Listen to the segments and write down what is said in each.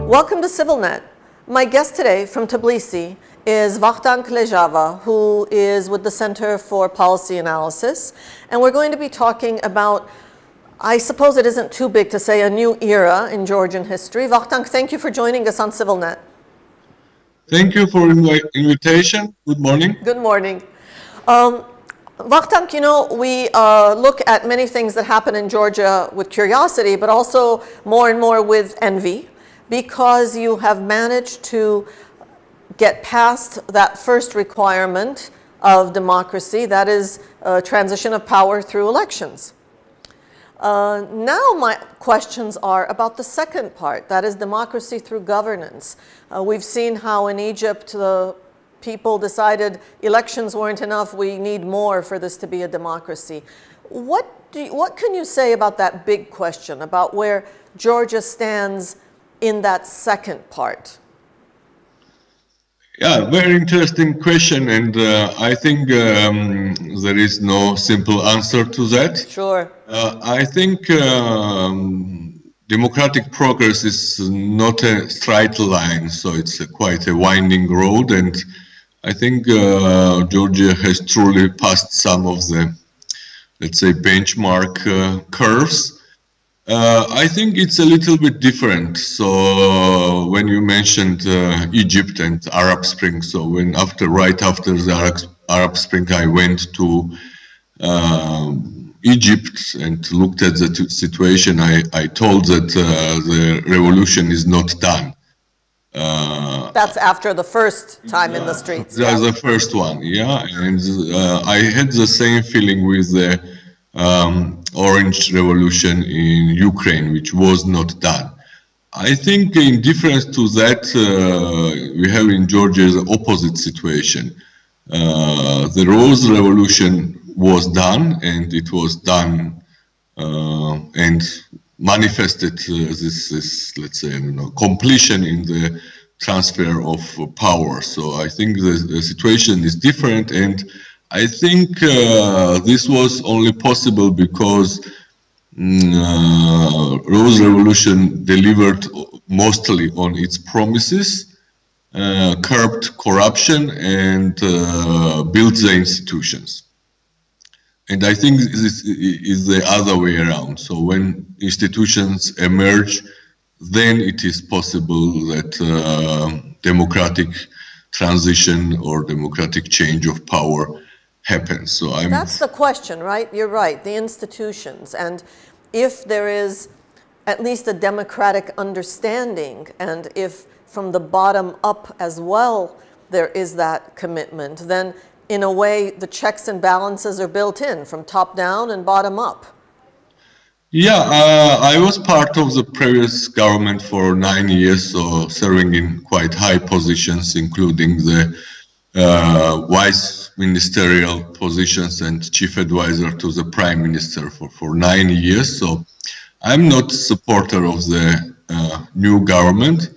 Welcome to CivilNet. My guest today from Tbilisi is Vakhtang Lejava, who is with the Center for Policy Analysis. And we're going to be talking about, I suppose it isn't too big to say, a new era in Georgian history. Vakhtang, thank you for joining us on CivilNet. Thank you for the invitation. Good morning. Good morning. Vakhtang, you know, we look at many things that happen in Georgia with curiosity, but also more and more with envy, because you have managed to get past that first requirement of democracy, that is transition of power through elections. Now my questions are about the second part, that is democracy through governance. We've seen how in Egypt the people decided elections weren't enough, we need more for this to be a democracy. What can you say about that big question, about where Georgia stands in that second part? Yeah, very interesting question, and I think there is no simple answer to that. Sure. I think democratic progress is not a straight line, so it's quite a winding road, and I think Georgia has truly passed some of the, let's say, benchmark curves. I think it's a little bit different. So when you mentioned Egypt and Arab Spring, so right after the Arab Spring, I went to Egypt and looked at the situation. I told that the revolution is not done. That's after the first time in the streets. That's the first one, yeah. And I had the same feeling with the Orange Revolution in Ukraine, which was not done. I think in difference to that, we have in Georgia the opposite situation. The Rose Revolution was done, and it was done and manifested this, let's say, completion in the transfer of power. So I think the situation is different, and I think this was only possible because Rose Revolution delivered mostly on its promises, curbed corruption, and built the institutions. And I think this is the other way around. So when institutions emerge, then it is possible that democratic transition or democratic change of power happens. So that's the question, right? You're right, the institutions. And if there is at least a democratic understanding, and if from the bottom up as well there is that commitment, then in a way the checks and balances are built in from top down and bottom up. Yeah, I was part of the previous government for 9 years, so serving in quite high positions, including the vice ministerial positions and chief advisor to the prime minister for 9 years. So I'm not a supporter of the new government.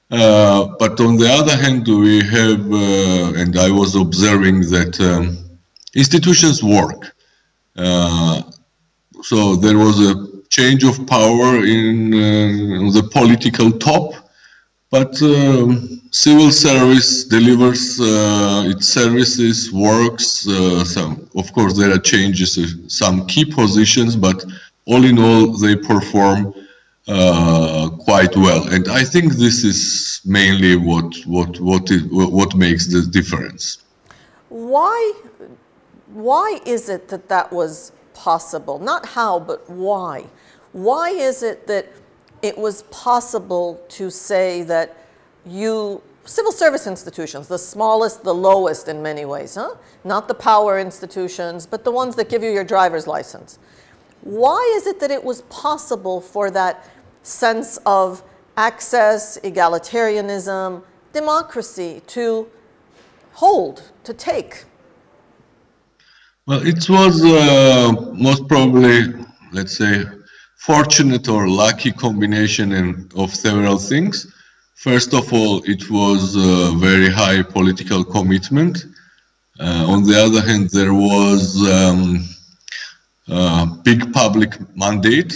But on the other hand, we have, and I was observing that institutions work. So there was a change of power in the political top, but civil service delivers its services, works. Of course, there are changes in some key positions, but all in all, they perform quite well. And I think this is mainly what makes the difference. Why is it that that was possible? Not how, but why? Why is it that it was possible to say that civil service institutions, the smallest, the lowest in many ways, huh? Not the power institutions, but the ones that give you your driver's license. Why is it that it was possible for that sense of access, egalitarianism, democracy to hold, to take? Well, it was most probably, let's say, fortunate or lucky combination of several things. First of all, it was a very high political commitment. On the other hand, there was big public mandate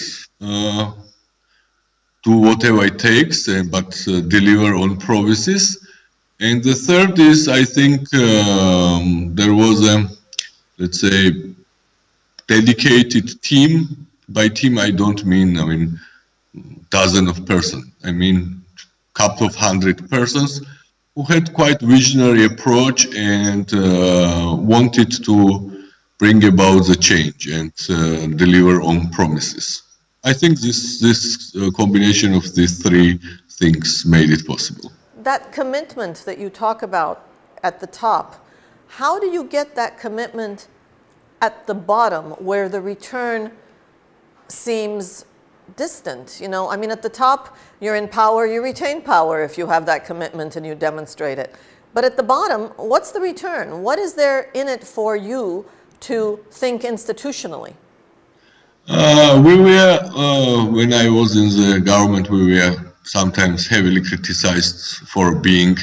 do whatever it takes, but deliver on promises. And the third is, I think there was a, let's say, dedicated team. By team, I don't mean, I mean, dozen of persons. I mean, couple of hundred persons who had quite visionary approach and wanted to bring about the change and deliver on promises. I think this combination of these three things made it possible. That commitment that you talk about at the top, how do you get that commitment at the bottom where the return seems distant? You know, I mean, at the top, you're in power, you retain power if you have that commitment and you demonstrate it. But at the bottom, what's the return? What is there in it for you to think institutionally? We were, when I was in the government, we were sometimes heavily criticized for being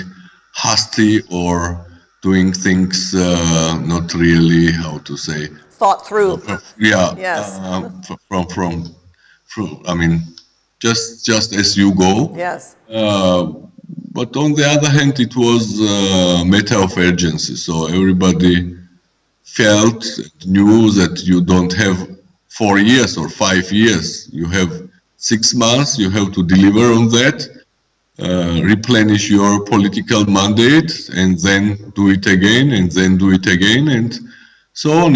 hasty or doing things not really, how to say, thought through. Yeah. Yes. I mean, just as you go. Yes. But on the other hand, it was a matter of urgency. So everybody felt, knew that you don't have 4 years or 5 years. You have 6 months. You have to deliver on that, replenish your political mandate, and then do it again, and then do it again, and so on.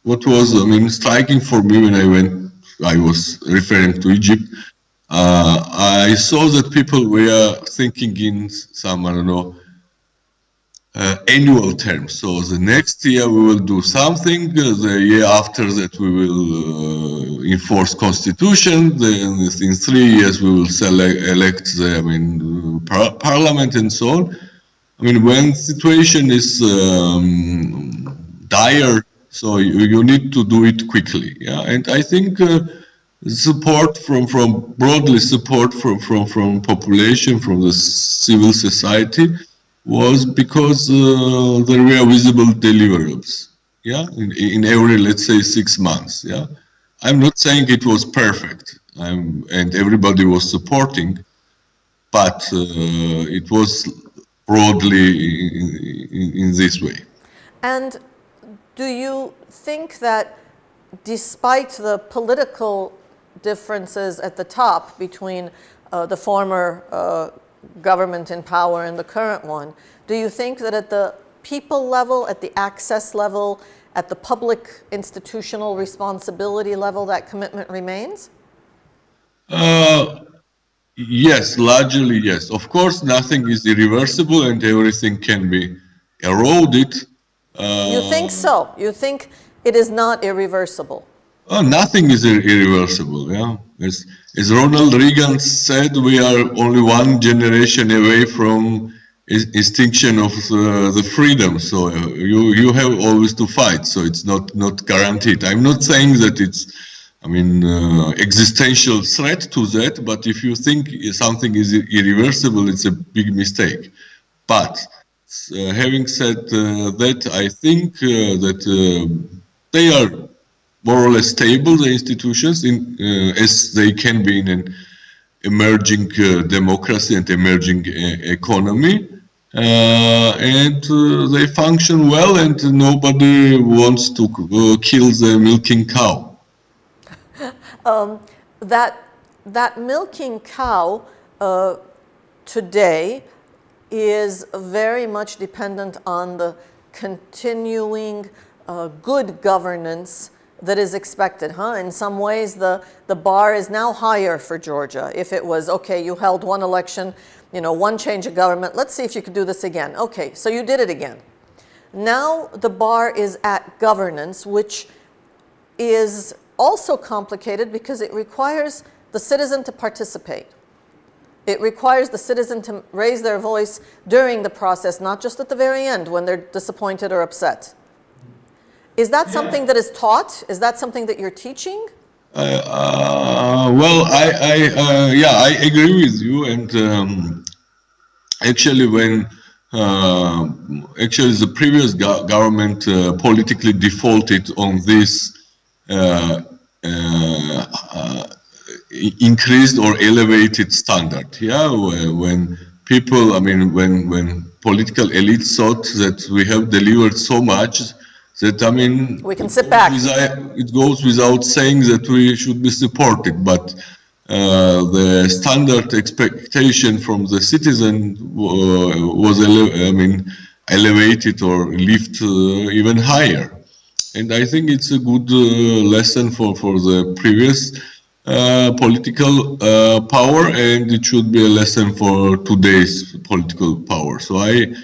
What was, I mean, striking for me when I was referring to Egypt, I saw that people were thinking in some, I don't know, annual terms. So the next year we will do something, the year after that we will enforce constitution, then in 3 years we will elect the parliament and so on. I mean, when situation is dire, so you need to do it quickly, yeah. And I think support from broadly support from population, from the civil society, was because there were visible deliverables, yeah, in every, let's say, 6 months, yeah. I'm not saying it was perfect, and everybody was supporting, but it was broadly in this way. And do you think that despite the political differences at the top between the former government in power and the current one, do you think that at the people level, at the access level, at the public institutional responsibility level, that commitment remains? Yes, largely yes. Of course, nothing is irreversible and everything can be eroded. You think so? You think it is not irreversible? Nothing is irreversible, yeah. As Ronald Reagan said, we are only one generation away from extinction of the freedom. So you have always to fight. So it's not guaranteed. I'm not saying that it's, I mean, existential threat to that. But if you think something is irreversible, it's a big mistake. But having said that, I think that they are more or less stable, the institutions, as they can be in an emerging democracy and emerging economy. And they function well, and nobody wants to kill the milking cow. That milking cow today is very much dependent on the continuing good governance that is expected, huh? In some ways, the bar is now higher for Georgia. If it was, okay, you held one election, you know, one change of government, let's see if you could do this again. Okay, so you did it again. Now the bar is at governance, which is also complicated because it requires the citizen to participate. It requires the citizen to raise their voice during the process, not just at the very end when they're disappointed or upset. Is that something that is taught? Is that something that you're teaching? Well, I agree with you. And actually, when the previous government politically defaulted on this increased or elevated standard. Yeah, when people, I mean, when political elites thought that we have delivered so much that, I mean, we can sit back. It goes without saying that we should be supported, but the standard expectation from the citizen was, I mean, elevated or lifted even higher. And I think it's a good lesson for the previous political power, and it should be a lesson for today's political power. So I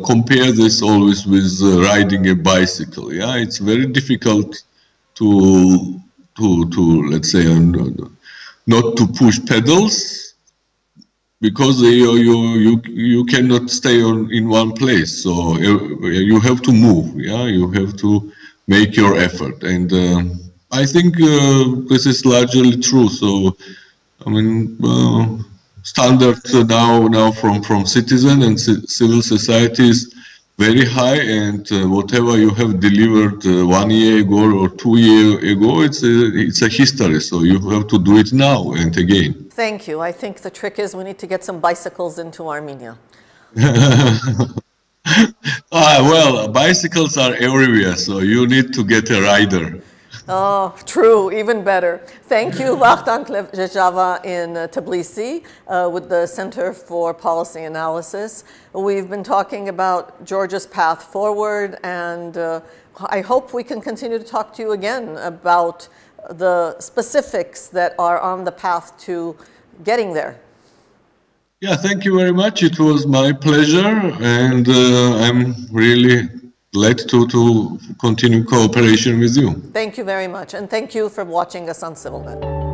compare this always with riding a bicycle. Yeah, it's very difficult to let's say not to push pedals, because you cannot stay in one place. So you have to move. Yeah, you have to make your effort, and I think this is largely true. So I mean, standards now from citizen and civil society is very high, and whatever you have delivered 1 year ago or 2 years ago, it's a history. So you have to do it now and again. Thank you. I think the trick is we need to get some bicycles into Armenia. Well, bicycles are everywhere, so you need to get a rider. Oh, true, even better. Thank you, Vakhtang Lejava in Tbilisi with the Center for Policy Analysis. We've been talking about Georgia's path forward, and I hope we can continue to talk to you again about the specifics that are on the path to getting there. Yeah, thank you very much. It was my pleasure, and I'm really glad to continue cooperation with you. Thank you very much, and thank you for watching us on CivilNet.